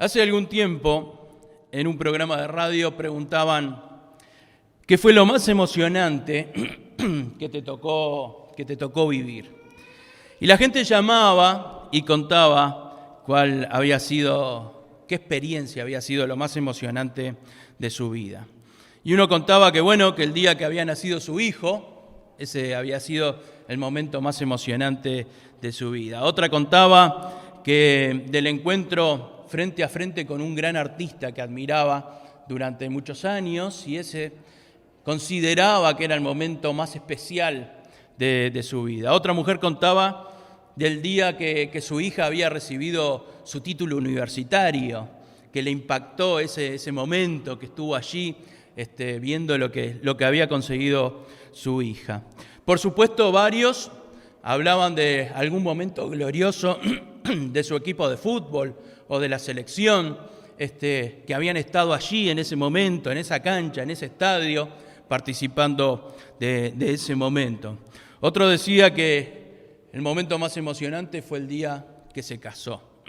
Hace algún tiempo, en un programa de radio, preguntaban qué fue lo más emocionante que te tocó vivir. Y la gente llamaba y contaba qué experiencia había sido lo más emocionante de su vida. Y uno contaba que el día que había nacido su hijo, ese había sido el momento más emocionante de su vida. Otra contaba que del encuentro frente a frente con un gran artista que admiraba durante muchos años, y ese consideraba que era el momento más especial de su vida. Otra mujer contaba del día que su hija había recibido su título universitario, que le impactó ese momento, que estuvo allí viendo lo que había conseguido su hija. Por supuesto, varios hablaban de algún momento glorioso de su equipo de fútbol o de la selección, que habían estado allí en ese momento, en esa cancha, en ese estadio, participando de ese momento. Otro decía que el momento más emocionante fue el día que se casó.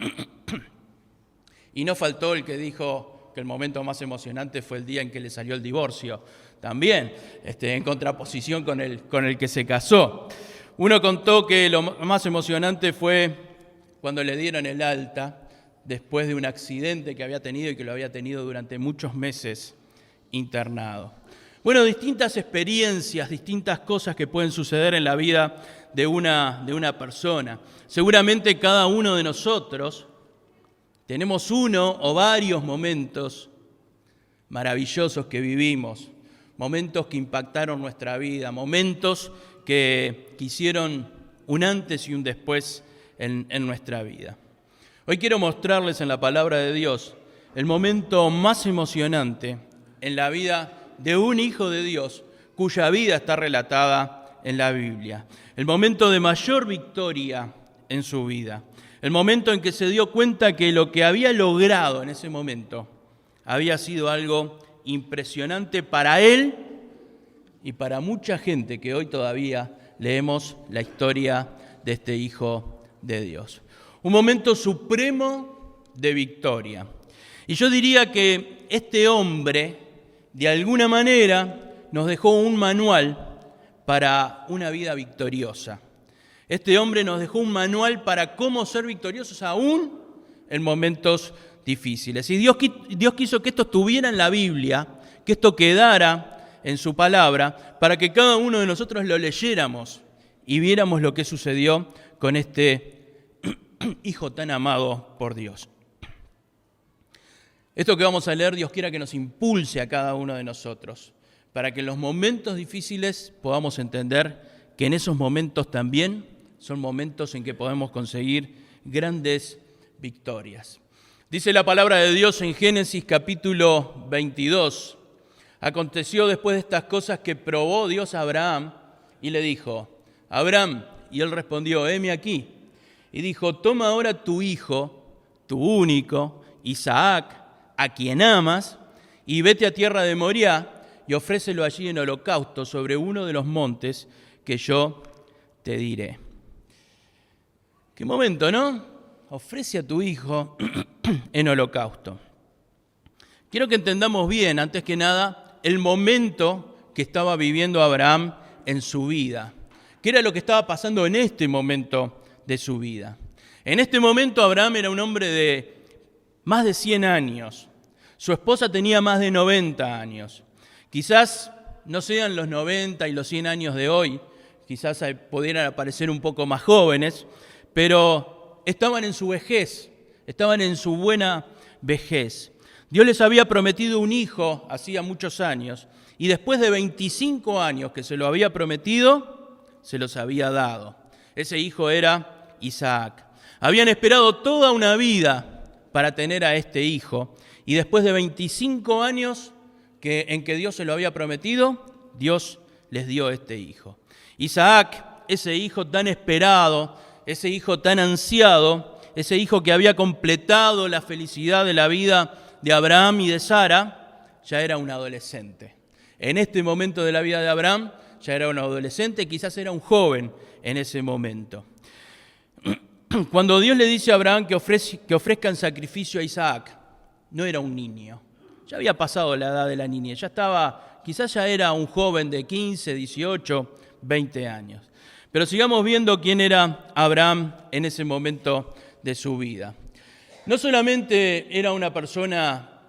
Y no faltó el que dijo que el momento más emocionante fue el día en que le salió el divorcio, también en contraposición con el que se casó. Uno contó que lo más emocionante fue cuando le dieron el alta después de un accidente que había tenido y que lo había tenido durante muchos meses internado. Bueno, distintas experiencias, distintas cosas que pueden suceder en la vida de una persona. Seguramente cada uno de nosotros tenemos uno o varios momentos maravillosos que vivimos, momentos que impactaron nuestra vida, momentos que hicieron un antes y un después en nuestra vida. Hoy quiero mostrarles en la palabra de Dios el momento más emocionante en la vida de un hijo de Dios cuya vida está relatada en la Biblia. El momento de mayor victoria en su vida. El momento en que se dio cuenta que lo que había logrado en ese momento había sido algo impresionante para él y para mucha gente que hoy todavía leemos la historia de este hijo de Dios. Un momento supremo de victoria. Y yo diría que este hombre, de alguna manera, nos dejó un manual para una vida victoriosa. Este hombre nos dejó un manual para cómo ser victoriosos aún en momentos difíciles. Y Dios quiso que esto estuviera en la Biblia, que esto quedara en su palabra, para que cada uno de nosotros lo leyéramos y viéramos lo que sucedió con este hijo tan amado por Dios. Esto que vamos a leer, Dios quiera que nos impulse a cada uno de nosotros, para que en los momentos difíciles podamos entender que en esos momentos también son momentos en que podemos conseguir grandes victorias. Dice la palabra de Dios en Génesis capítulo 22. Aconteció después de estas cosas que probó Dios a Abraham y le dijo: Abraham, y él respondió: heme aquí. Y dijo: toma ahora tu hijo, tu único, Isaac, a quien amas, y vete a tierra de Moriah y ofrécelo allí en holocausto sobre uno de los montes que yo te diré. Qué momento, ¿no? Ofrece a tu hijo en holocausto. Quiero que entendamos bien, antes que nada, el momento que estaba viviendo Abraham en su vida. ¿Qué era lo que estaba pasando en este momento de su vida? En este momento Abraham era un hombre de más de 100 años. Su esposa tenía más de 90 años. Quizás no sean los 90 y los 100 años de hoy, quizás pudieran aparecer un poco más jóvenes, pero estaban en su vejez, estaban en su buena vejez. Dios les había prometido un hijo hacía muchos años, y después de 25 años que se lo había prometido, se los había dado. Ese hijo era Isaac. Habían esperado toda una vida para tener a este hijo, y después de 25 años en que Dios se lo había prometido, Dios les dio este hijo. Isaac, ese hijo tan esperado, ese hijo tan ansiado, ese hijo que había completado la felicidad de la vida de Abraham y de Sara, ya era un adolescente. En este momento de la vida de Abraham, ya era un adolescente, quizás era un joven en ese momento. Cuando Dios le dice a Abraham que ofrezca en sacrificio a Isaac, no era un niño. Ya había pasado la edad de la niñez, quizás ya era un joven de 15, 18, 20 años. Pero sigamos viendo quién era Abraham en ese momento de su vida. No solamente era una persona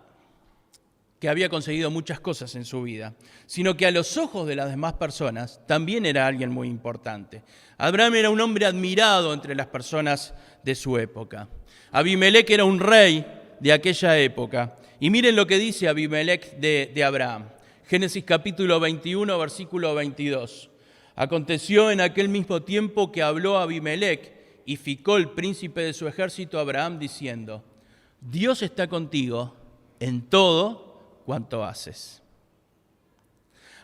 que había conseguido muchas cosas en su vida, sino que a los ojos de las demás personas también era alguien muy importante. Abraham era un hombre admirado entre las personas de su época. Abimelec era un rey de aquella época. Y miren lo que dice Abimelec de Abraham. Génesis capítulo 21, versículo 22. Aconteció en aquel mismo tiempo que habló Abimelec y Ficol, príncipe de su ejército, a Abraham, diciendo: Dios está contigo en todo cuanto haces.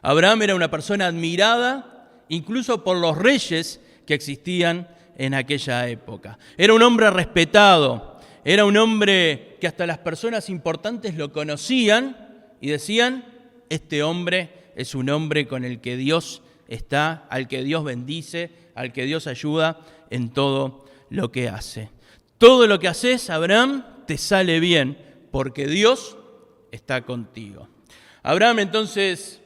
Abraham era una persona admirada incluso por los reyes que existían en aquella época. Era un hombre respetado, era un hombre que hasta las personas importantes lo conocían y decían: este hombre es un hombre con el que Dios está, al que Dios bendice, al que Dios ayuda en todo lo que hace. Todo lo que haces, Abraham, te sale bien porque Dios está contigo. Abraham entonces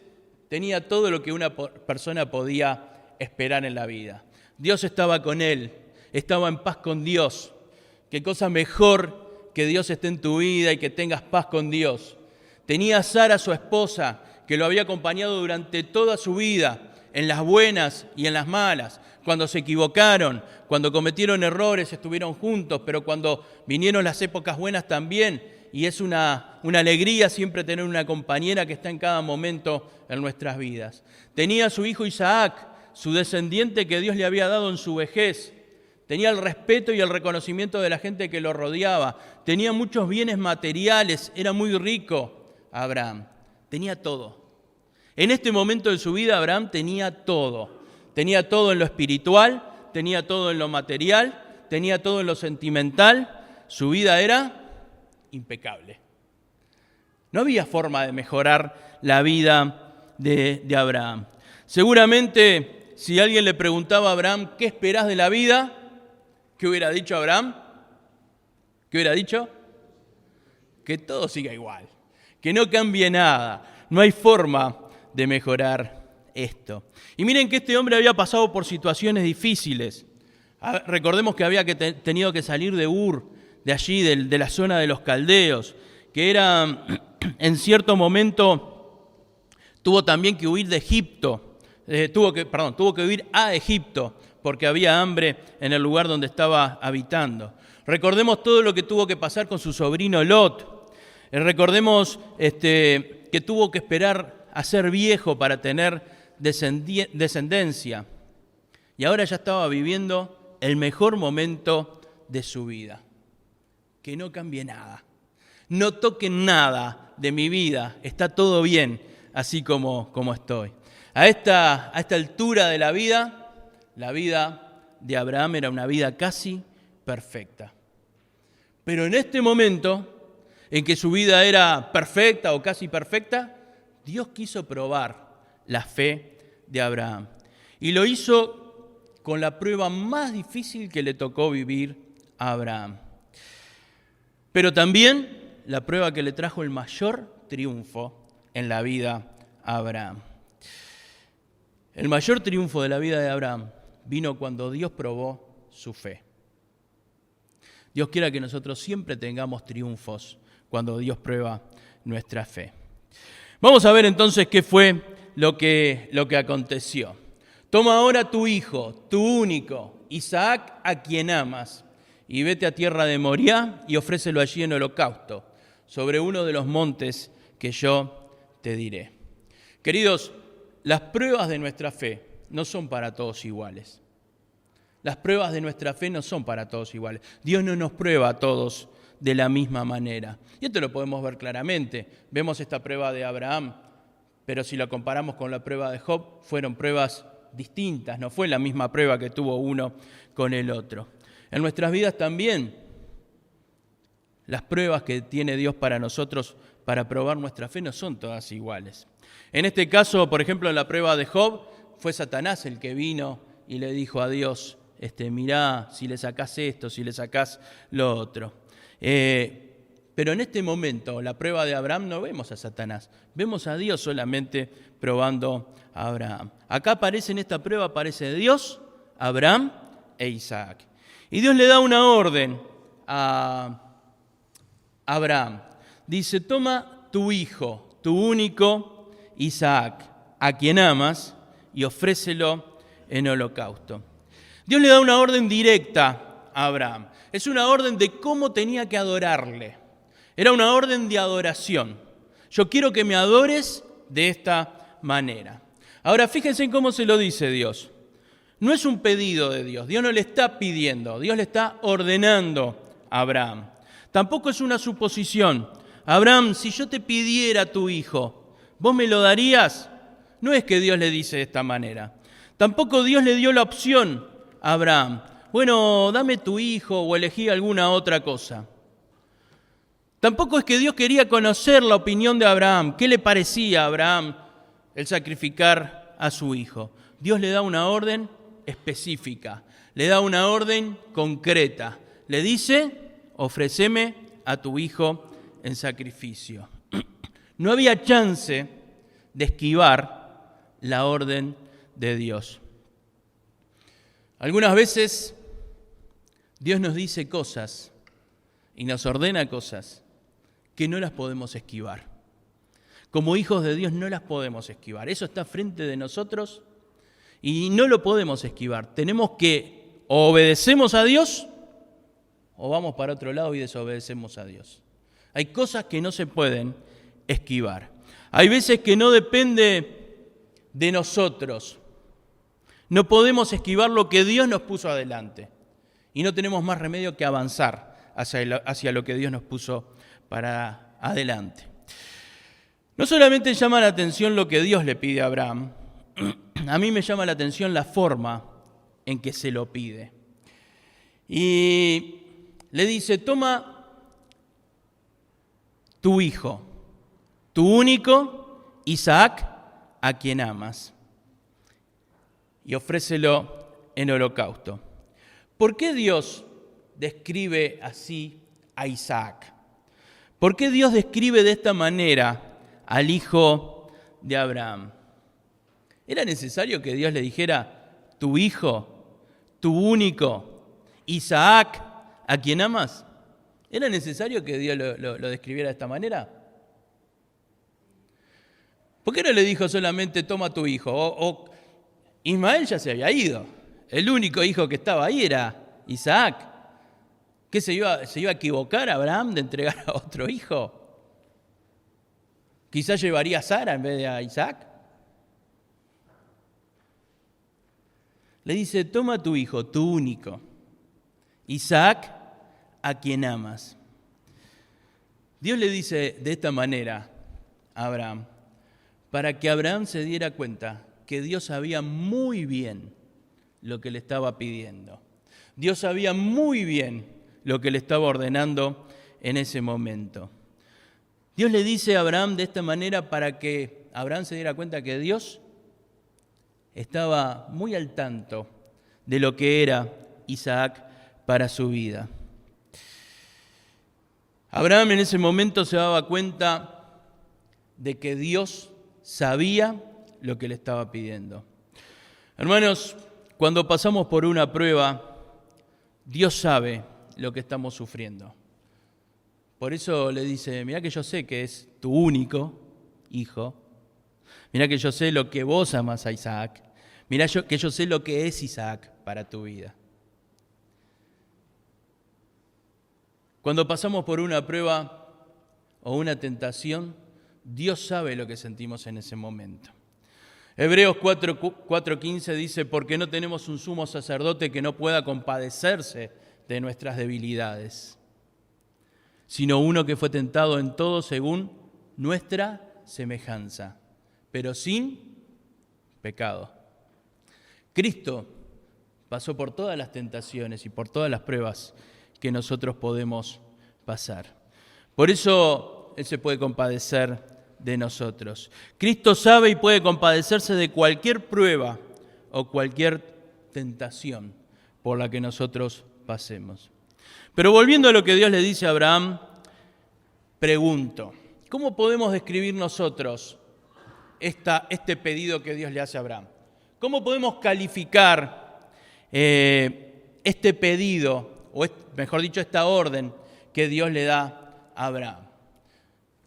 tenía todo lo que una persona podía esperar en la vida. Dios estaba con él, estaba en paz con Dios. Qué cosa mejor que Dios esté en tu vida y que tengas paz con Dios. Tenía a Sara, su esposa, que lo había acompañado durante toda su vida, en las buenas y en las malas. Cuando se equivocaron, cuando cometieron errores, estuvieron juntos, pero cuando vinieron las épocas buenas también. Y es una alegría siempre tener una compañera que está en cada momento en nuestras vidas. Tenía a su hijo Isaac, su descendiente que Dios le había dado en su vejez. Tenía el respeto y el reconocimiento de la gente que lo rodeaba. Tenía muchos bienes materiales, era muy rico Abraham. Tenía todo. En este momento de su vida Abraham tenía todo. Tenía todo en lo espiritual, tenía todo en lo material, tenía todo en lo sentimental. Su vida era impecable. No había forma de mejorar la vida de Abraham. Seguramente, si alguien le preguntaba a Abraham, ¿qué esperás de la vida?, ¿qué hubiera dicho Abraham? ¿Qué hubiera dicho? Que todo siga igual, que no cambie nada. No hay forma de mejorar esto. Y miren que este hombre había pasado por situaciones difíciles. Recordemos que había tenido que salir de Ur, de allí, de la zona de los caldeos, que era, en cierto momento, tuvo también que huir de Egipto, tuvo que huir a Egipto, porque había hambre en el lugar donde estaba habitando. Recordemos todo lo que tuvo que pasar con su sobrino Lot. Recordemos que tuvo que esperar a ser viejo para tener descendencia. Y ahora ya estaba viviendo el mejor momento de su vida. Que no cambie nada, no toquen nada de mi vida, está todo bien así como estoy. A esta altura de la vida de Abraham era una vida casi perfecta. Pero en este momento en que su vida era perfecta o casi perfecta, Dios quiso probar la fe de Abraham. Y lo hizo con la prueba más difícil que le tocó vivir a Abraham. Pero también la prueba que le trajo el mayor triunfo en la vida a Abraham. El mayor triunfo de la vida de Abraham vino cuando Dios probó su fe. Dios quiera que nosotros siempre tengamos triunfos cuando Dios prueba nuestra fe. Vamos a ver entonces qué fue lo que aconteció. Toma ahora tu hijo, tu único, Isaac, a quien amas, y vete a tierra de Moriah y ofrécelo allí en holocausto, sobre uno de los montes que yo te diré. Queridos, las pruebas de nuestra fe no son para todos iguales. Las pruebas de nuestra fe no son para todos iguales. Dios no nos prueba a todos de la misma manera. Y esto lo podemos ver claramente. Vemos esta prueba de Abraham, pero si la comparamos con la prueba de Job, fueron pruebas distintas, no fue la misma prueba que tuvo uno con el otro. En nuestras vidas también, las pruebas que tiene Dios para nosotros para probar nuestra fe no son todas iguales. En este caso, por ejemplo, en la prueba de Job, fue Satanás el que vino y le dijo a Dios, mirá, si le sacás esto, si le sacás lo otro. Pero Pero en este momento, la prueba de Abraham, no vemos a Satanás, vemos a Dios solamente probando a Abraham. Acá aparece, en esta prueba, aparece Dios, Abraham e Isaac. Y Dios le da una orden a Abraham. Dice, toma tu hijo, tu único Isaac, a quien amas, y ofrécelo en holocausto. Dios le da una orden directa a Abraham. Es una orden de cómo tenía que adorarle. Era una orden de adoración. Yo quiero que me adores de esta manera. Ahora, fíjense en cómo se lo dice Dios. No es un pedido de Dios. Dios no le está pidiendo. Dios le está ordenando a Abraham. Tampoco es una suposición. Abraham, si yo te pidiera a tu hijo, ¿vos me lo darías? No es que Dios le dice de esta manera. Tampoco Dios le dio la opción a Abraham. Bueno, dame tu hijo o elegí alguna otra cosa. Tampoco es que Dios quería conocer la opinión de Abraham. ¿Qué le parecía a Abraham el sacrificar a su hijo? Dios le da una orden específica, le da una orden concreta. Le dice, ofréceme a tu hijo en sacrificio. No había chance de esquivar la orden de Dios. Algunas veces Dios nos dice cosas y nos ordena cosas que no las podemos esquivar. Como hijos de Dios no las podemos esquivar. Eso está frente de nosotros y no lo podemos esquivar. Tenemos que o obedecemos a Dios o vamos para otro lado y desobedecemos a Dios. Hay cosas que no se pueden esquivar. Hay veces que no depende de nosotros. No podemos esquivar lo que Dios nos puso adelante. Y no tenemos más remedio que avanzar hacia lo que Dios nos puso para adelante. No solamente llama la atención lo que Dios le pide a Abraham, a mí me llama la atención la forma en que se lo pide. Y le dice, toma tu hijo, tu único Isaac, a quien amas, y ofrécelo en holocausto. ¿Por qué Dios describe así a Isaac? ¿Por qué Dios describe de esta manera al hijo de Abraham? ¿Era necesario que Dios le dijera, tu hijo, tu único, Isaac, a quien amas? ¿Era necesario que Dios lo describiera de esta manera? ¿Por qué no le dijo solamente, toma tu hijo? O Ismael ya se había ido. El único hijo que estaba ahí era Isaac. ¿Qué se iba a equivocar Abraham de entregar a otro hijo? Quizás llevaría a Sara en vez de a Isaac. Le dice, toma tu hijo, tu único, Isaac, a quien amas. Dios le dice de esta manera a Abraham, para que Abraham se diera cuenta que Dios sabía muy bien lo que le estaba pidiendo. Dios sabía muy bien lo que le estaba ordenando en ese momento. Dios le dice a Abraham de esta manera para que Abraham se diera cuenta que Dios estaba muy al tanto de lo que era Isaac para su vida. Abraham en ese momento se daba cuenta de que Dios sabía lo que le estaba pidiendo. Hermanos, cuando pasamos por una prueba, Dios sabe lo que estamos sufriendo. Por eso le dice, mirá que yo sé que es tu único hijo, mirá que yo sé lo que vos amás a Isaac, mirá que yo sé lo que es Isaac para tu vida. Cuando pasamos por una prueba o una tentación, Dios sabe lo que sentimos en ese momento. Hebreos 4:15 dice, porque no tenemos un sumo sacerdote que no pueda compadecerse de nuestras debilidades, sino uno que fue tentado en todo según nuestra semejanza, pero sin pecado. Cristo pasó por todas las tentaciones y por todas las pruebas que nosotros podemos pasar. Por eso Él se puede compadecer de nosotros. Cristo sabe y puede compadecerse de cualquier prueba o cualquier tentación por la que nosotros pasemos. Pero volviendo a lo que Dios le dice a Abraham, Pregunto, ¿cómo podemos describir nosotros este pedido que Dios le hace a Abraham? ¿Cómo podemos calificar este pedido, o mejor dicho, esta orden que Dios le da a Abraham?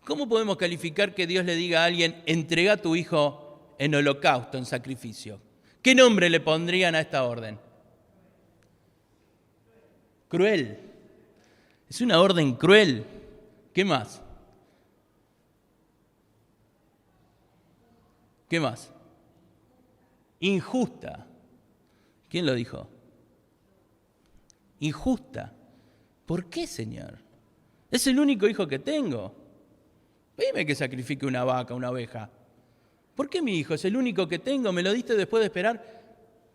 ¿Cómo podemos calificar que Dios le diga a alguien, entrega a tu hijo en holocausto, en sacrificio? ¿Qué nombre le pondrían a esta orden? Cruel. Es una orden cruel. ¿Qué más? ¿Qué más? Injusta. ¿Quién lo dijo? Injusta. ¿Por qué, Señor? Es el único hijo que tengo. Dime que sacrifique una vaca, una oveja. ¿Por qué mi hijo es el único que tengo? Me lo diste después de esperar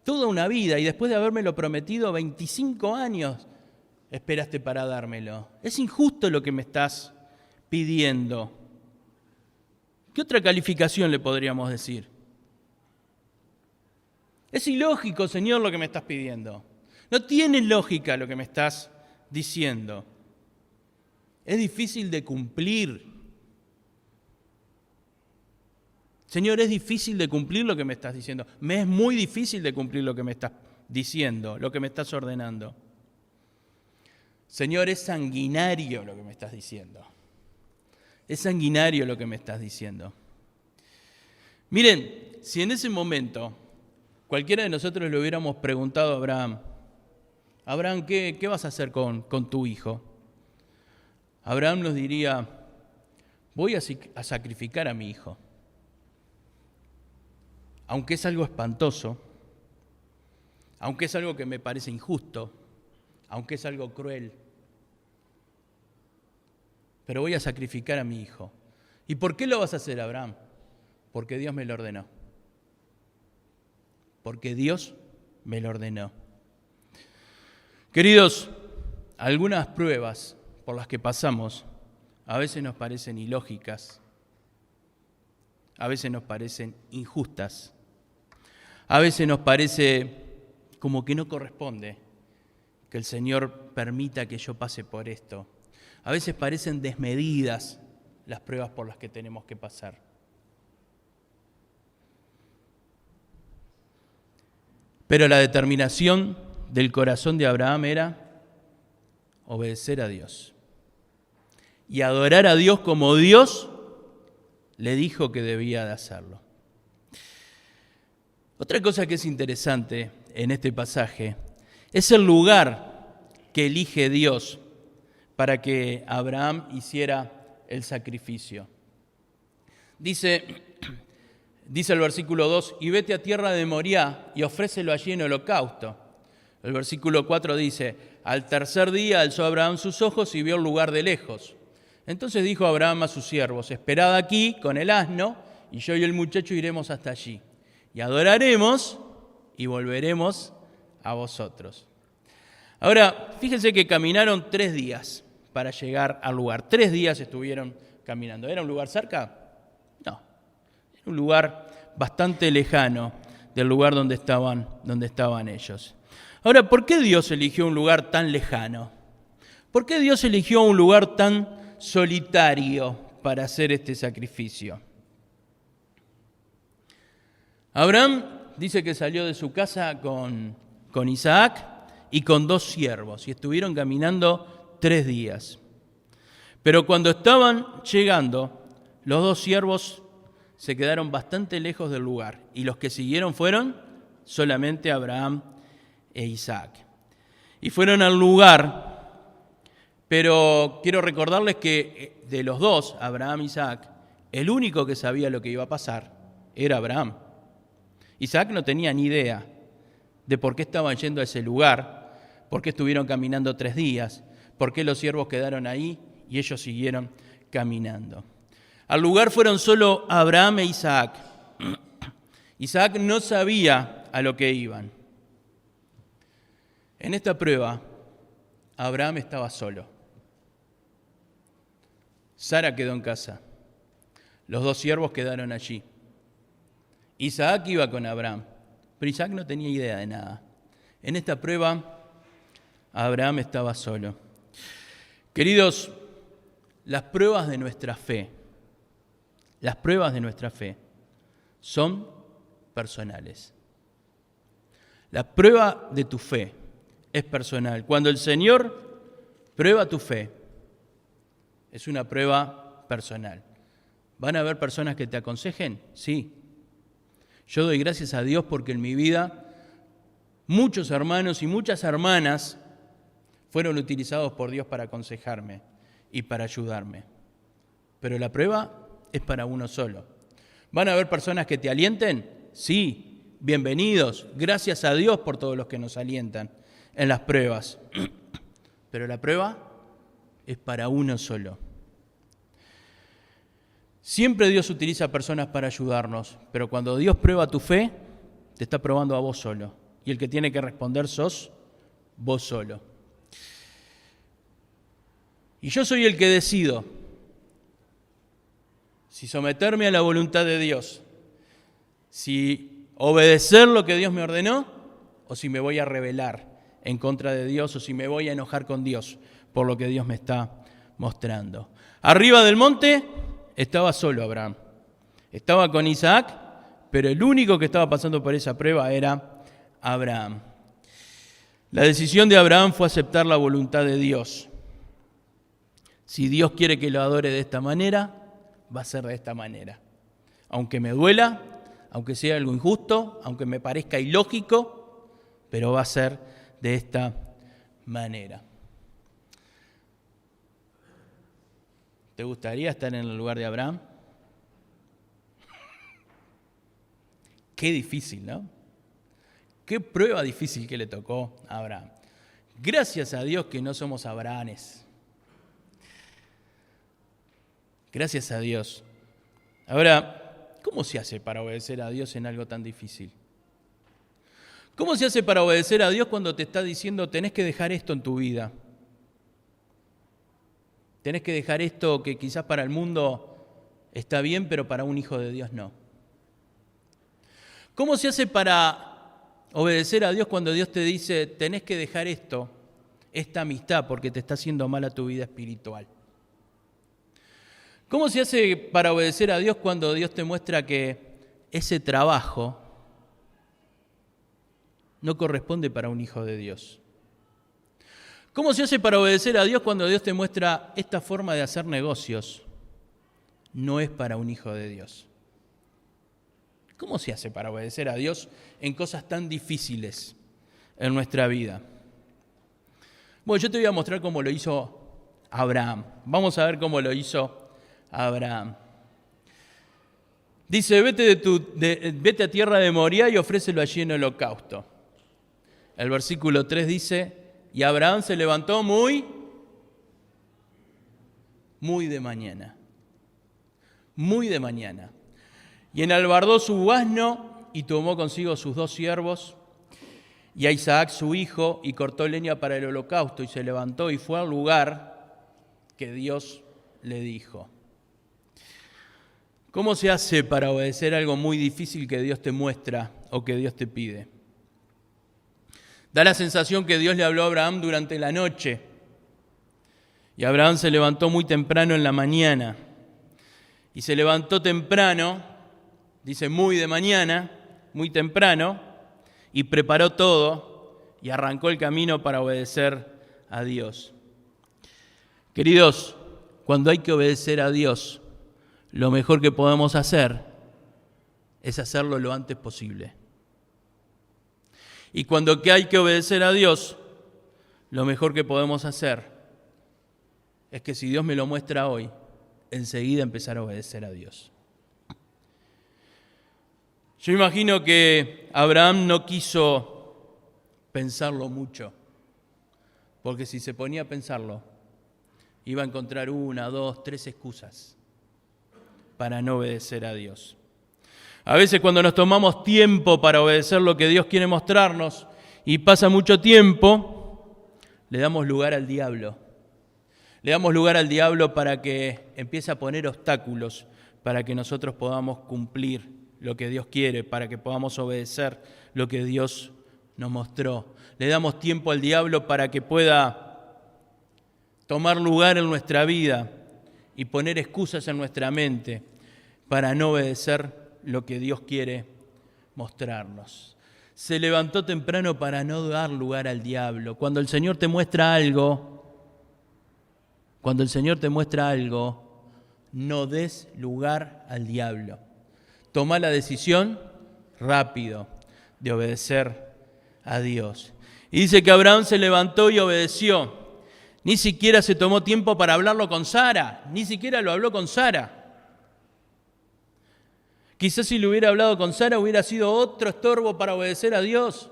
toda una vida y después de habérmelo prometido 25 años esperaste para dármelo. Es injusto lo que me estás pidiendo. ¿Qué otra calificación le podríamos decir? Es ilógico, Señor, lo que me estás pidiendo. No tiene lógica lo que me estás diciendo. Es difícil de cumplir. Señor, es difícil de cumplir lo que me estás diciendo. Me es muy difícil de cumplir lo que me estás diciendo, lo que me estás ordenando. Señor, es sanguinario lo que me estás diciendo. Es sanguinario lo que me estás diciendo. Miren, si en ese momento cualquiera de nosotros le hubiéramos preguntado a Abraham, Abraham, ¿qué vas a hacer con tu hijo? Abraham nos diría, voy a sacrificar a mi hijo. Aunque es algo espantoso, aunque es algo que me parece injusto, aunque es algo cruel, pero voy a sacrificar a mi hijo. ¿Y por qué lo vas a hacer, Abraham? Porque Dios me lo ordenó. Porque Dios me lo ordenó. Queridos, algunas pruebas por las que pasamos a veces nos parecen ilógicas, a veces nos parecen injustas, a veces nos parece como que no corresponde que el Señor permita que yo pase por esto. A veces parecen desmedidas las pruebas por las que tenemos que pasar. Pero la determinación del corazón de Abraham era obedecer a Dios y adorar a Dios como Dios le dijo que debía de hacerlo. Otra cosa que es interesante en este pasaje es el lugar que elige Dios para que Abraham hiciera el sacrificio. Dice el versículo 2, y vete a tierra de Moriah y ofrécelo allí en holocausto. El versículo 4 dice, al tercer día alzó Abraham sus ojos y vio el lugar de lejos. Entonces dijo Abraham a sus siervos, esperad aquí con el asno, y yo y el muchacho iremos hasta allí. Y adoraremos y volveremos a vosotros. Ahora, fíjense que caminaron 3 días para llegar al lugar. 3 días estuvieron caminando. ¿Era un lugar cerca? No. Era un lugar bastante lejano del lugar donde estaban ellos. Ahora, ¿por qué Dios eligió un lugar tan lejano? ¿Por qué Dios eligió un lugar tan solitario para hacer este sacrificio? Abraham dice que salió de su casa con Isaac y con 2 siervos y estuvieron caminando 3 días. Pero cuando estaban llegando, los 2 siervos se quedaron bastante lejos del lugar y los que siguieron fueron solamente Abraham e Isaac. Y fueron al lugar, pero quiero recordarles que de los 2, Abraham e Isaac, el único que sabía lo que iba a pasar era Abraham. Isaac no tenía ni idea de por qué estaban yendo a ese lugar, por qué estuvieron caminando 3 días, por qué los siervos quedaron ahí y ellos siguieron caminando. Al lugar fueron solo Abraham e Isaac. Isaac no sabía a lo que iban. En esta prueba, Abraham estaba solo. Sara quedó en casa. Los 2 siervos quedaron allí. Isaac iba con Abraham, pero Isaac no tenía idea de nada. En esta prueba, Abraham estaba solo. Queridos, las pruebas de nuestra fe, son personales. La prueba de tu fe es personal. Cuando el Señor prueba tu fe, es una prueba personal. ¿Van a haber personas que te aconsejen? Sí. Yo doy gracias a Dios porque en mi vida muchos hermanos y muchas hermanas fueron utilizados por Dios para aconsejarme y para ayudarme. Pero la prueba es para uno solo. ¿Van a haber personas que te alienten? Sí. Bienvenidos. Gracias a Dios por todos los que nos alientan en las pruebas. Pero la prueba es para uno solo. Siempre Dios utiliza personas para ayudarnos, pero cuando Dios prueba tu fe, te está probando a vos solo. Y el que tiene que responder sos vos solo. Y yo soy el que decido si someterme a la voluntad de Dios, si obedecer lo que Dios me ordenó, o si me voy a rebelar en contra de Dios, o si me voy a enojar con Dios por lo que Dios me está mostrando. Arriba del monte estaba solo Abraham. Estaba con Isaac, pero el único que estaba pasando por esa prueba era Abraham. La decisión de Abraham fue aceptar la voluntad de Dios. Si Dios quiere que lo adore de esta manera, va a ser de esta manera. Aunque me duela, aunque sea algo injusto, aunque me parezca ilógico, pero va a ser de esta manera. ¿Te gustaría estar en el lugar de Abraham? Qué difícil, ¿no? Qué prueba difícil que le tocó a Abraham. Gracias a Dios que no somos Abrahames. Gracias a Dios. Ahora, ¿cómo se hace para obedecer a Dios en algo tan difícil? ¿Cómo se hace para obedecer a Dios cuando te está diciendo tenés que dejar esto en tu vida? Tenés que dejar esto que quizás para el mundo está bien, pero para un hijo de Dios no. ¿Cómo se hace para obedecer a Dios cuando Dios te dice tenés que dejar esto, esta amistad, porque te está haciendo mal a tu vida espiritual? ¿Cómo se hace para obedecer a Dios cuando Dios te muestra que ese trabajo no corresponde para un hijo de Dios? ¿Cómo se hace para obedecer a Dios cuando Dios te muestra esta forma de hacer negocios no es para un hijo de Dios? ¿Cómo se hace para obedecer a Dios en cosas tan difíciles en nuestra vida? Bueno, yo te voy a mostrar cómo lo hizo Abraham. Vamos a ver cómo lo hizo Abraham. Dice, vete a tierra de Moriah y ofrécelo allí en holocausto. El versículo 3 dice, y Abraham se levantó muy de mañana. Muy de mañana. Y enalbardó su asno y tomó consigo sus 2 siervos y a Isaac su hijo y cortó leña para el holocausto y se levantó y fue al lugar que Dios le dijo. ¿Cómo se hace para obedecer algo muy difícil que Dios te muestra o que Dios te pide? Da la sensación que Dios le habló a Abraham durante la noche y Abraham se levantó muy temprano en la mañana y se levantó temprano, dice muy de mañana, muy temprano, y preparó todo y arrancó el camino para obedecer a Dios. Queridos, cuando hay que obedecer a Dios, lo mejor que podemos hacer es hacerlo lo antes posible. Y cuando hay que obedecer a Dios, lo mejor que podemos hacer es que si Dios me lo muestra hoy, enseguida empezar a obedecer a Dios. Yo imagino que Abraham no quiso pensarlo mucho, porque si se ponía a pensarlo, iba a encontrar 1, 2, 3 excusas para no obedecer a Dios. A veces cuando nos tomamos tiempo para obedecer lo que Dios quiere mostrarnos y pasa mucho tiempo, le damos lugar al diablo. Le damos lugar al diablo para que empiece a poner obstáculos para que nosotros podamos cumplir lo que Dios quiere, para que podamos obedecer lo que Dios nos mostró. Le damos tiempo al diablo para que pueda tomar lugar en nuestra vida y poner excusas en nuestra mente para no obedecer lo que Dios quiere mostrarnos. Se levantó temprano para no dar lugar al diablo. Cuando el Señor te muestra algo, no des lugar al diablo. Toma la decisión rápido de obedecer a Dios. Y dice que Abraham se levantó y obedeció. Ni siquiera se tomó tiempo para hablarlo con Sara, ni siquiera lo habló con Sara. Quizás si lo hubiera hablado con Sara hubiera sido otro estorbo para obedecer a Dios.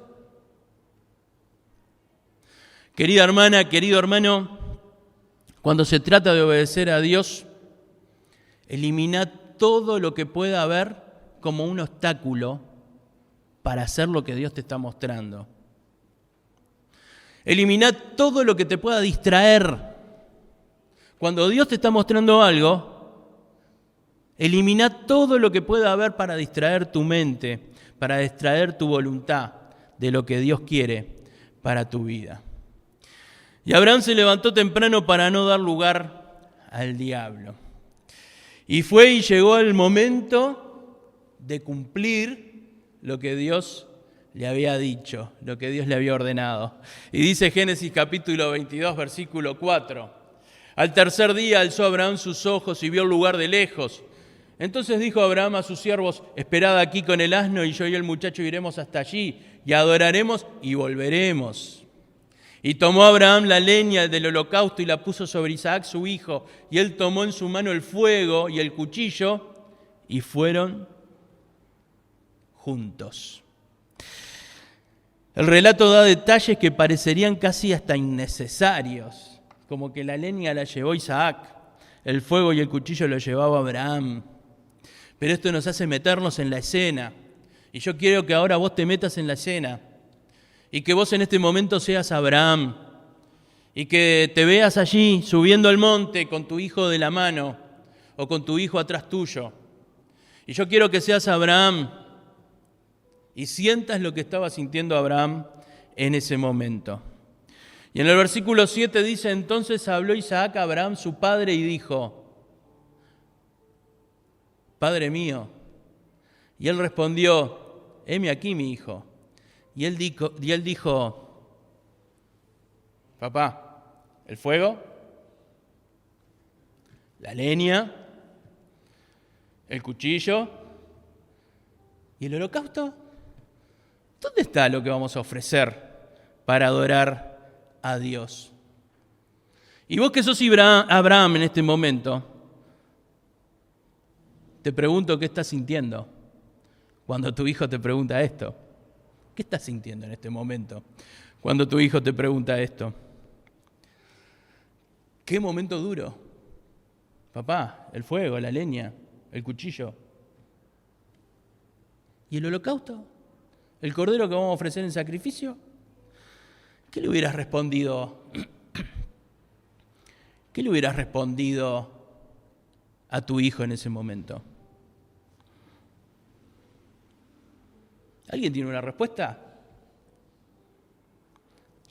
Querida hermana, querido hermano, cuando se trata de obedecer a Dios, elimina todo lo que pueda haber como un obstáculo para hacer lo que Dios te está mostrando. Elimina todo lo que te pueda distraer. Cuando Dios te está mostrando algo, elimina todo lo que pueda haber para distraer tu mente, para distraer tu voluntad de lo que Dios quiere para tu vida. Y Abraham se levantó temprano para no dar lugar al diablo. Y fue y llegó el momento de cumplir lo que Dios le había dicho, lo que Dios le había ordenado. Y dice Génesis capítulo 22, versículo 4. Al tercer día alzó Abraham sus ojos y vio el lugar de lejos. Entonces dijo Abraham a sus siervos: esperad aquí con el asno y yo y el muchacho iremos hasta allí y adoraremos y volveremos. Y tomó Abraham la leña del holocausto y la puso sobre Isaac su hijo, y él tomó en su mano el fuego y el cuchillo y fueron juntos. El relato da detalles que parecerían casi hasta innecesarios, como que la leña la llevó Isaac, el fuego y el cuchillo lo llevaba Abraham. Pero esto nos hace meternos en la escena. Y yo quiero que ahora vos te metas en la escena. Y que vos en este momento seas Abraham. Y que te veas allí subiendo al monte con tu hijo de la mano o con tu hijo atrás tuyo. Y yo quiero que seas Abraham y sientas lo que estaba sintiendo Abraham en ese momento. Y en el versículo 7 dice: entonces habló Isaac a Abraham su padre y dijo: Padre mío. Y él respondió: heme aquí, mi hijo. Y él dijo: papá, ¿el fuego? ¿La leña? ¿El cuchillo? ¿Y el holocausto? ¿Dónde está lo que vamos a ofrecer para adorar a Dios? Y vos que sos Abraham en este momento, te pregunto qué estás sintiendo cuando tu hijo te pregunta esto. ¿Qué estás sintiendo en este momento cuando tu hijo te pregunta esto? ¿Qué momento duro? Papá, el fuego, la leña, el cuchillo. ¿Y el holocausto? ¿El cordero que vamos a ofrecer en sacrificio? ¿Qué le hubieras respondido? ¿Qué le hubieras respondido a tu hijo en ese momento? ¿Alguien tiene una respuesta?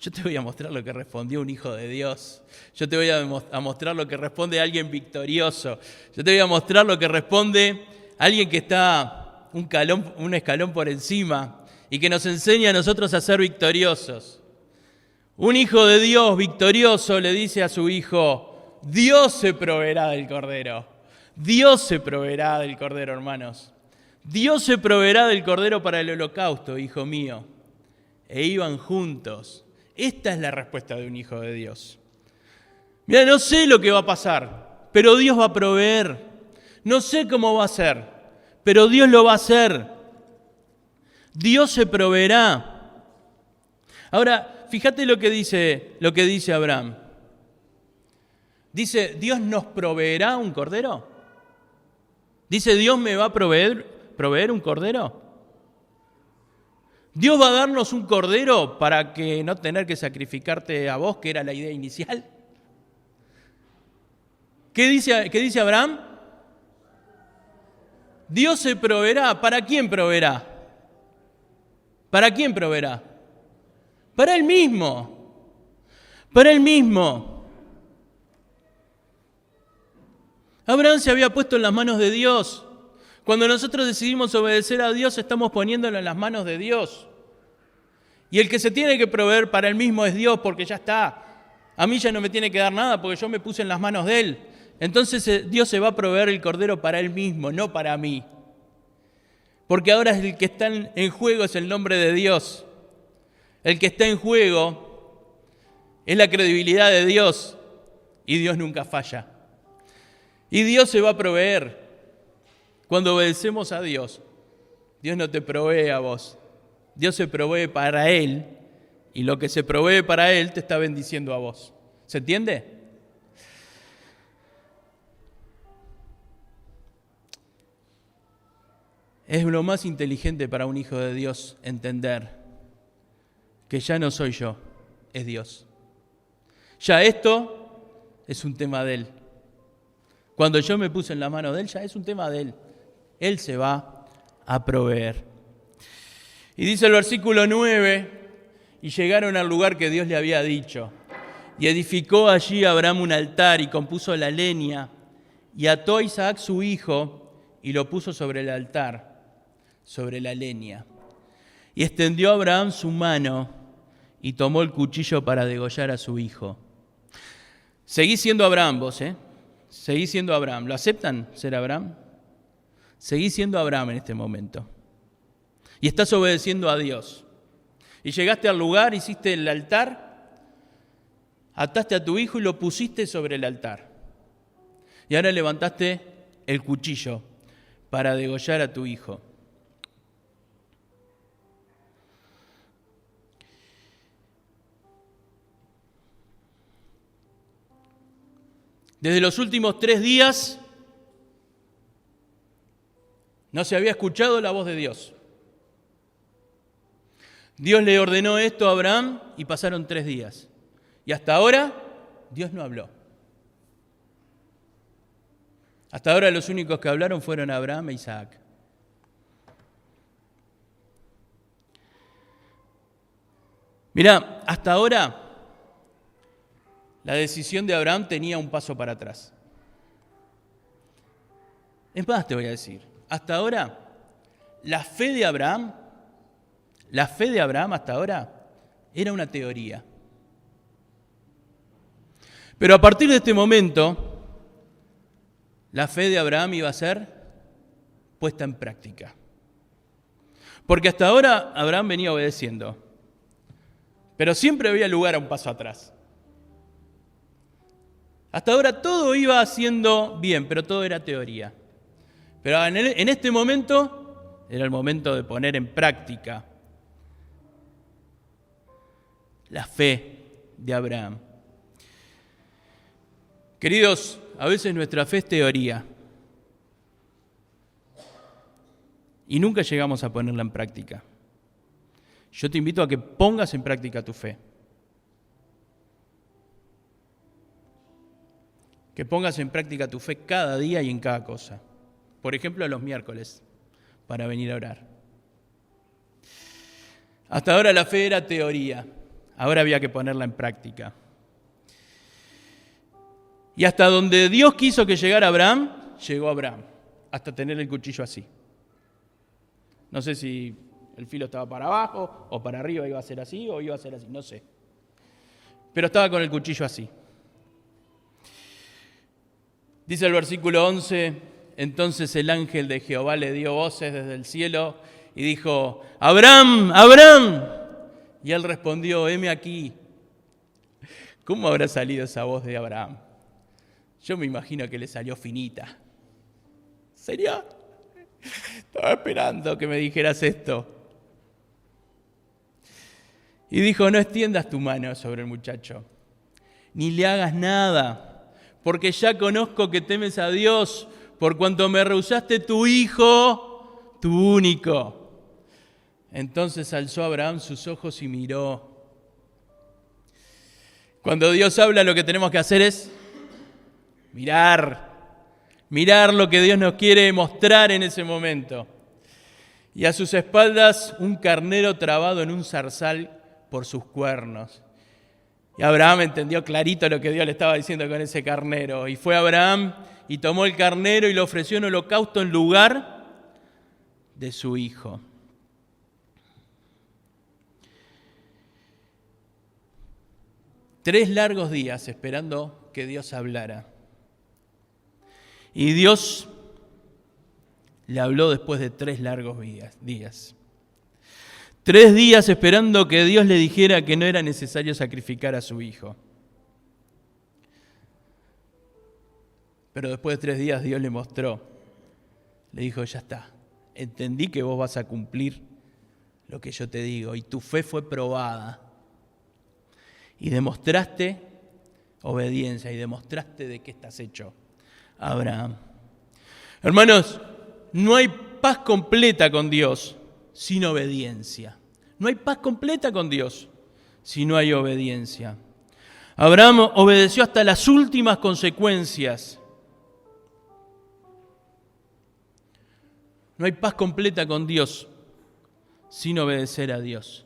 Yo te voy a mostrar lo que respondió un hijo de Dios. Yo te voy a mostrar lo que responde alguien victorioso. Yo te voy a mostrar lo que responde alguien que está un escalón por encima y que nos enseña a nosotros a ser victoriosos. Un hijo de Dios victorioso le dice a su hijo: Dios se proveerá del cordero. Dios se proveerá del cordero, hermanos. Dios se proveerá del cordero para el holocausto, hijo mío. E iban juntos. Esta es la respuesta de un hijo de Dios. Mira, no sé lo que va a pasar, pero Dios va a proveer. No sé cómo va a ser, pero Dios lo va a hacer. Dios se proveerá. Ahora, fíjate lo que dice Abraham. Dice: ¿Dios nos proveerá un cordero? Dice: ¿Dios me va a proveer un cordero? ¿Dios va a darnos un cordero para que no tener que sacrificarte a vos, que era la idea inicial? ¿Qué dice Abraham? Dios se proveerá. ¿Para quién proveerá? ¿Para quién proveerá? Para Él mismo. Para Él mismo. Abraham se había puesto en las manos de Dios. Cuando nosotros decidimos obedecer a Dios, estamos poniéndolo en las manos de Dios. Y el que se tiene que proveer para él mismo es Dios, porque ya está. A mí ya no me tiene que dar nada porque yo me puse en las manos de Él. Entonces Dios se va a proveer el cordero para Él mismo, no para mí. Porque ahora el que está en juego es el nombre de Dios. El que está en juego es la credibilidad de Dios. Y Dios nunca falla. Y Dios se va a proveer. Cuando obedecemos a Dios, Dios no te provee a vos. Dios se provee para Él. Y lo que se provee para Él te está bendiciendo a vos. ¿Se entiende? Es lo más inteligente para un hijo de Dios entender que ya no soy yo, es Dios. Ya esto es un tema de Él. Cuando yo me puse en la mano de Él, ya es un tema de Él. Él se va a proveer. Y dice el versículo 9, y llegaron al lugar que Dios le había dicho. Y edificó allí Abraham un altar y compuso la leña, y ató a Isaac su hijo y lo puso sobre el altar, sobre la leña. Y extendió Abraham su mano y tomó el cuchillo para degollar a su hijo. Seguís siendo Abraham vos, ¿eh? Seguís siendo Abraham. ¿Lo aceptan ser Abraham? Seguís siendo Abraham en este momento. Y estás obedeciendo a Dios. Y llegaste al lugar, hiciste el altar, ataste a tu hijo y lo pusiste sobre el altar. Y ahora levantaste el cuchillo para degollar a tu hijo. Desde los últimos 3 días no se había escuchado la voz de Dios. Dios le ordenó esto a Abraham y pasaron 3 días. Y hasta ahora Dios no habló. Hasta ahora los únicos que hablaron fueron Abraham e Isaac. Mirá, hasta ahora la decisión de Abraham tenía un paso para atrás. Es más, te voy a decir, hasta ahora la fe de Abraham hasta ahora era una teoría. Pero a partir de este momento, la fe de Abraham iba a ser puesta en práctica. Porque hasta ahora Abraham venía obedeciendo, pero siempre había lugar a un paso atrás. Hasta ahora todo iba haciendo bien, pero todo era teoría. Pero en este momento era el momento de poner en práctica la fe de Abraham. Queridos, a veces nuestra fe es teoría y nunca llegamos a ponerla en práctica. Yo te invito a que pongas en práctica tu fe. Que pongas en práctica tu fe cada día y en cada cosa. Por ejemplo, los miércoles, para venir a orar. Hasta ahora la fe era teoría. Ahora había que ponerla en práctica. Y hasta donde Dios quiso que llegara Abraham, llegó Abraham, hasta tener el cuchillo así. No sé si el filo estaba para abajo o para arriba, iba a ser así o iba a ser así, no sé. Pero estaba con el cuchillo así. Dice el versículo 11, entonces el ángel de Jehová le dio voces desde el cielo y dijo, Abraham, Abraham. Y él respondió, heme aquí. ¿Cómo habrá salido esa voz de Abraham? Yo me imagino que le salió finita. ¿Serio? Estaba esperando que me dijeras esto. Y dijo, no extiendas tu mano sobre el muchacho, ni le hagas nada, porque ya conozco que temes a Dios, por cuanto me rehusaste tu hijo, tu único. Entonces alzó Abraham sus ojos y miró. Cuando Dios habla, lo que tenemos que hacer es mirar lo que Dios nos quiere mostrar en ese momento. Y a sus espaldas un carnero trabado en un zarzal por sus cuernos. Y Abraham entendió clarito lo que Dios le estaba diciendo con ese carnero. Y fue Abraham y tomó el carnero y lo ofreció en holocausto en lugar de su hijo. Tres largos días esperando que Dios hablara. Y Dios le habló después de 3 largos días. 3 días esperando que Dios le dijera que no era necesario sacrificar a su hijo. Pero después de 3 días Dios le mostró, le dijo, ya está, entendí que vos vas a cumplir lo que yo te digo y tu fe fue probada. Y demostraste obediencia y demostraste de qué estás hecho, Abraham. Hermanos, no hay paz completa con Dios sin obediencia. No hay paz completa con Dios si no hay obediencia. Abraham obedeció hasta las últimas consecuencias. No hay paz completa con Dios sin obedecer a Dios.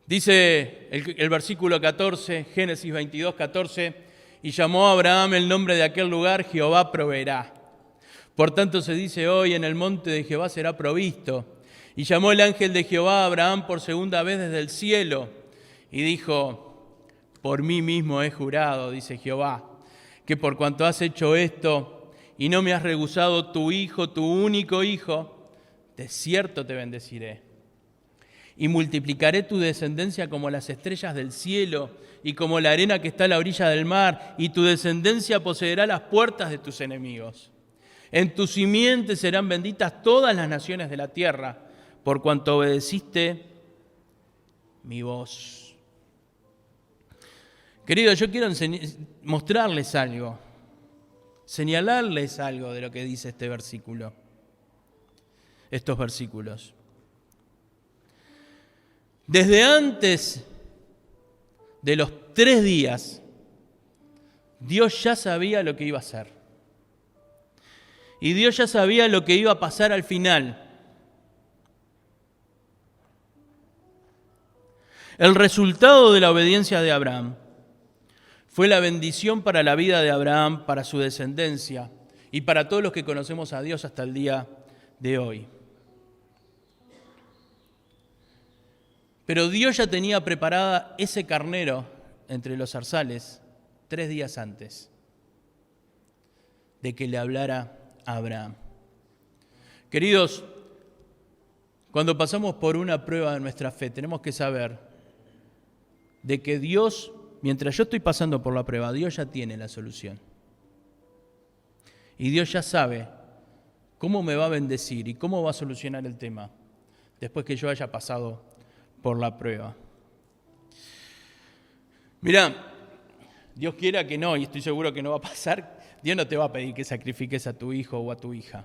Dice el versículo 14, Génesis 22, 14, y llamó a Abraham el nombre de aquel lugar, Jehová proveerá. Por tanto se dice hoy, en el monte de Jehová será provisto. Y llamó el ángel de Jehová a Abraham por segunda vez desde el cielo, y dijo, por mí mismo he jurado, dice Jehová, que por cuanto has hecho esto, y no me has rehusado tu hijo, tu único hijo, de cierto te bendeciré. Y multiplicaré tu descendencia como las estrellas del cielo y como la arena que está a la orilla del mar, y tu descendencia poseerá las puertas de tus enemigos. En tu simiente serán benditas todas las naciones de la tierra, por cuanto obedeciste mi voz. Queridos, yo quiero mostrarles algo, señalarles algo de lo que dice este versículo, estos versículos. Desde antes de los 3 días, Dios ya sabía lo que iba a hacer. Y Dios ya sabía lo que iba a pasar al final. El resultado de la obediencia de Abraham fue la bendición para la vida de Abraham, para su descendencia y para todos los que conocemos a Dios hasta el día de hoy. Pero Dios ya tenía preparada ese carnero entre los zarzales 3 días antes de que le hablara a Abraham. Queridos, cuando pasamos por una prueba de nuestra fe, tenemos que saber de que Dios, mientras yo estoy pasando por la prueba, Dios ya tiene la solución. Y Dios ya sabe cómo me va a bendecir y cómo va a solucionar el tema después que yo haya pasado por la prueba. Mirá, Dios quiera que no, y estoy seguro que no va a pasar, Dios no te va a pedir que sacrifiques a tu hijo o a tu hija.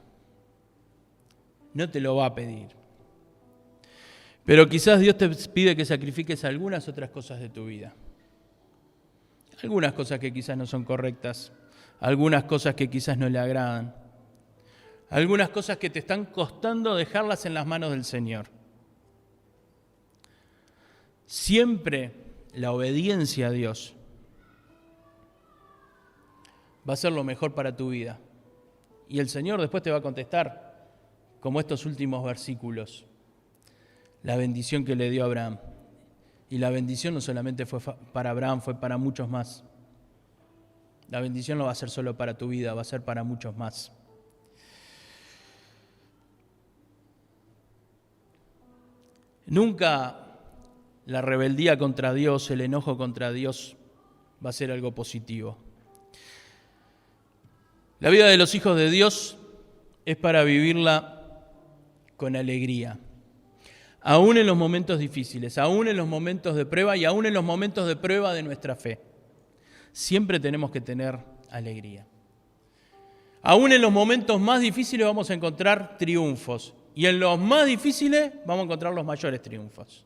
No te lo va a pedir. Pero quizás Dios te pide que sacrifiques algunas otras cosas de tu vida. Algunas cosas que quizás no son correctas, algunas cosas que quizás no le agradan, algunas cosas que te están costando dejarlas en las manos del Señor. Siempre la obediencia a Dios va a ser lo mejor para tu vida. Y el Señor después te va a contestar, como estos últimos versículos, la bendición que le dio a Abraham. Y la bendición no solamente fue para Abraham, fue para muchos más. La bendición no va a ser solo para tu vida, va a ser para muchos más. Nunca la rebeldía contra Dios, el enojo contra Dios va a ser algo positivo. La vida de los hijos de Dios es para vivirla con alegría. Aún en los momentos difíciles, aún en los momentos de prueba y aún en los momentos de prueba de nuestra fe. Siempre tenemos que tener alegría. Aún en los momentos más difíciles vamos a encontrar triunfos. Y en los más difíciles vamos a encontrar los mayores triunfos.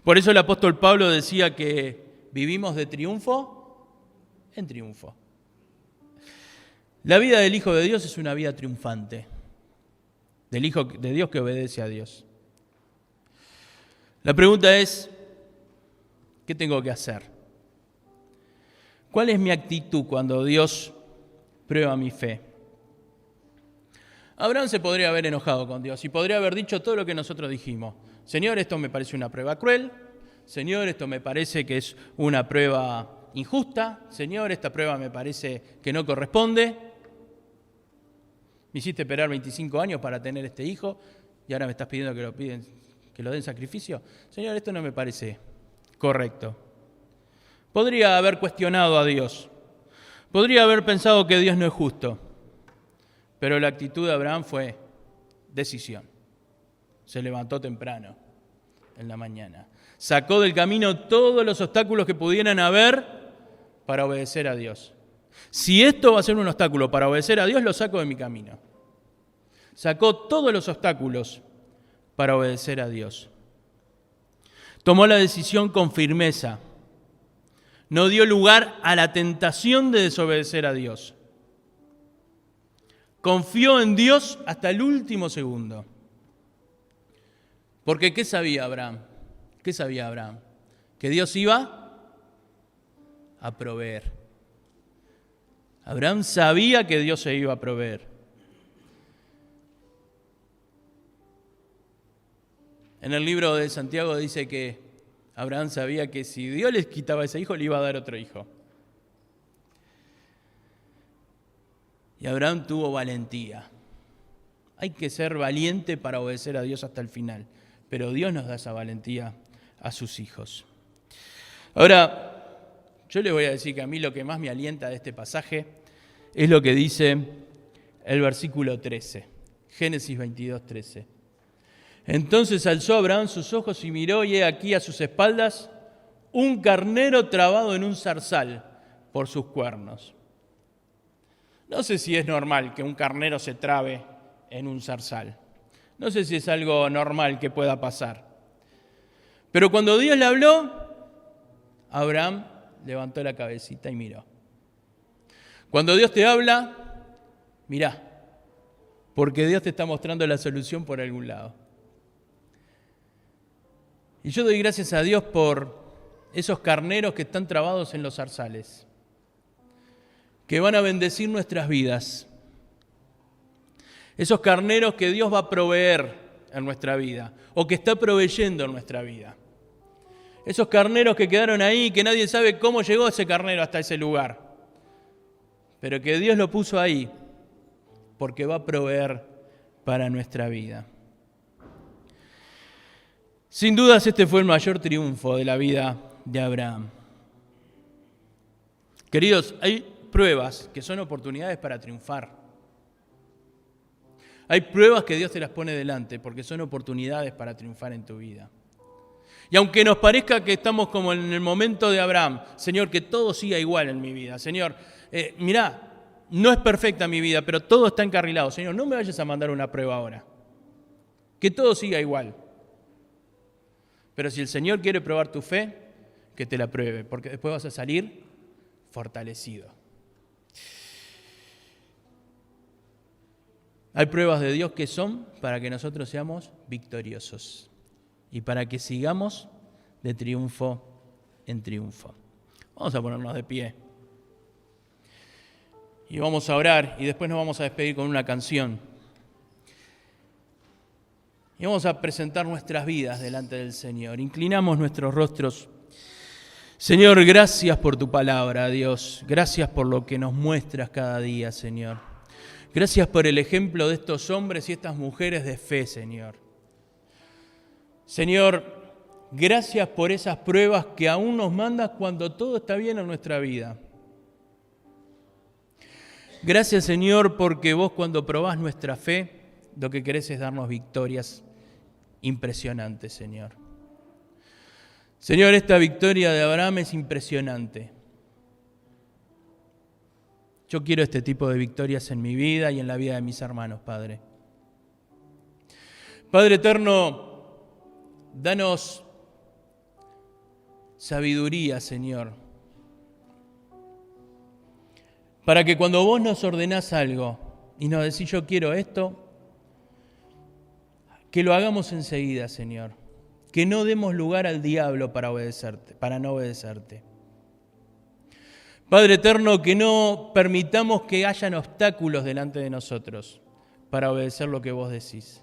Por eso el apóstol Pablo decía que vivimos de triunfo en triunfo. La vida del Hijo de Dios es una vida triunfante, del Hijo de Dios que obedece a Dios. La pregunta es, ¿Qué tengo que hacer? ¿Cuál es mi actitud cuando Dios prueba mi fe? Abraham se podría haber enojado con Dios y podría haber dicho todo lo que nosotros dijimos. Señor, esto me parece una prueba cruel. Señor, esto me parece que es una prueba injusta. Señor, esta prueba me parece que no corresponde. Me hiciste esperar 25 años para tener este hijo y ahora me estás pidiendo que lo den sacrificio. Señor, esto no me parece correcto. Podría haber cuestionado a Dios. Podría haber pensado que Dios no es justo. Pero la actitud de Abraham fue decisión. Se levantó temprano, en la mañana. Sacó del camino todos los obstáculos que pudieran haber para obedecer a Dios. Si esto va a ser un obstáculo para obedecer a Dios, lo saco de mi camino. Sacó todos los obstáculos para obedecer a Dios. Tomó la decisión con firmeza. No dio lugar a la tentación de desobedecer a Dios. Confió en Dios hasta el último segundo. Porque ¿qué sabía Abraham? ¿Qué sabía Abraham? Que Dios iba a proveer. Abraham sabía que Dios se iba a proveer. En el libro de Santiago dice que Abraham sabía que si Dios les quitaba ese hijo, le iba a dar otro hijo. Y Abraham tuvo valentía. Hay que ser valiente para obedecer a Dios hasta el final. Pero Dios nos da esa valentía a sus hijos. Ahora, yo les voy a decir que a mí lo que más me alienta de este pasaje es lo que dice el versículo 13. Génesis 22, 13. Entonces alzó Abraham sus ojos y miró, y he aquí a sus espaldas un carnero trabado en un zarzal por sus cuernos. No sé si es normal que un carnero se trabe en un zarzal. No sé si es algo normal que pueda pasar. Pero cuando Dios le habló, Abraham levantó la cabecita y miró. Cuando Dios te habla, mirá, porque Dios te está mostrando la solución por algún lado. Y yo doy gracias a Dios por esos carneros que están trabados en los zarzales, que van a bendecir nuestras vidas. Esos carneros que Dios va a proveer en nuestra vida, o que está proveyendo en nuestra vida. Esos carneros que quedaron ahí, que nadie sabe cómo llegó ese carnero hasta ese lugar, pero que Dios lo puso ahí, porque va a proveer para nuestra vida. Sin dudas, este fue el mayor triunfo de la vida de Abraham. Queridos, hay pruebas que son oportunidades para triunfar. Hay pruebas que Dios te las pone delante porque son oportunidades para triunfar en tu vida. Y aunque nos parezca que estamos como en el momento de Abraham, Señor, que todo siga igual en mi vida. Señor, mirá, no es perfecta mi vida, pero todo está encarrilado. Señor, no me vayas a mandar una prueba ahora. Que todo siga igual. Pero si el Señor quiere probar tu fe, que te la pruebe, porque después vas a salir fortalecido. Hay pruebas de Dios que son para que nosotros seamos victoriosos y para que sigamos de triunfo en triunfo. Vamos a ponernos de pie y vamos a orar y después nos vamos a despedir con una canción. Y vamos a presentar nuestras vidas delante del Señor. Inclinamos nuestros rostros. Señor, gracias por tu palabra, Dios. Gracias por lo que nos muestras cada día, Señor. Gracias por el ejemplo de estos hombres y estas mujeres de fe, Señor. Señor, gracias por esas pruebas que aún nos mandas cuando todo está bien en nuestra vida. Gracias, Señor, porque vos cuando probás nuestra fe, lo que querés es darnos victorias impresionantes, Señor. Señor, esta victoria de Abraham es impresionante. Yo quiero este tipo de victorias en mi vida y en la vida de mis hermanos, Padre. Padre eterno, danos sabiduría, Señor, para que cuando vos nos ordenás algo y nos decís yo quiero esto, que lo hagamos enseguida, Señor. que no demos lugar al diablo para no obedecerte. Padre eterno, que no permitamos que hayan obstáculos delante de nosotros para obedecer lo que vos decís.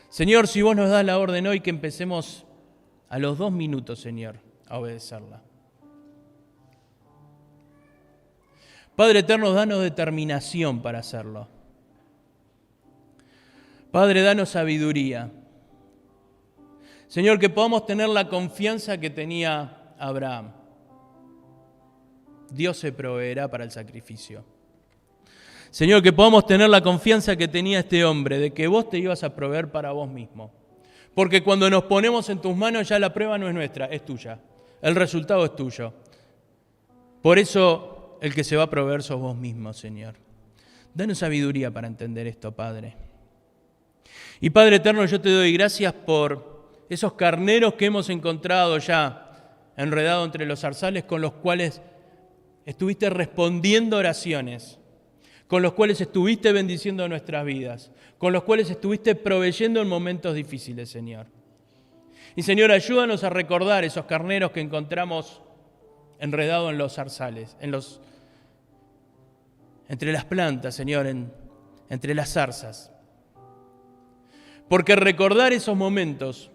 Señor, si vos nos das la orden hoy, que empecemos a los 2 minutos, Señor, a obedecerla. Padre eterno, danos determinación para hacerlo. Padre, danos sabiduría. Señor, que podamos tener la confianza que tenía Abraham. Dios se proveerá para el sacrificio. Señor, que podamos tener la confianza que tenía este hombre, de que vos te ibas a proveer para vos mismo. Porque cuando nos ponemos en tus manos ya la prueba no es nuestra, es tuya. El resultado es tuyo. Por eso el que se va a proveer sos vos mismo, Señor. Danos sabiduría para entender esto, Padre. Y Padre eterno, yo te doy gracias por esos carneros que hemos encontrado ya enredados entre los zarzales, con los cuales estuviste respondiendo oraciones, con los cuales estuviste bendiciendo nuestras vidas, con los cuales estuviste proveyendo en momentos difíciles, Señor. Y Señor, ayúdanos a recordar esos carneros que encontramos enredados en los zarzales, entre las plantas, Señor, entre las zarzas. Porque recordar esos momentos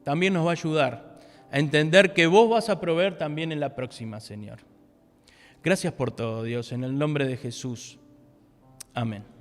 también nos va a ayudar a entender que vos vas a proveer también en la próxima, Señor. Gracias por todo, Dios, en el nombre de Jesús. Amén.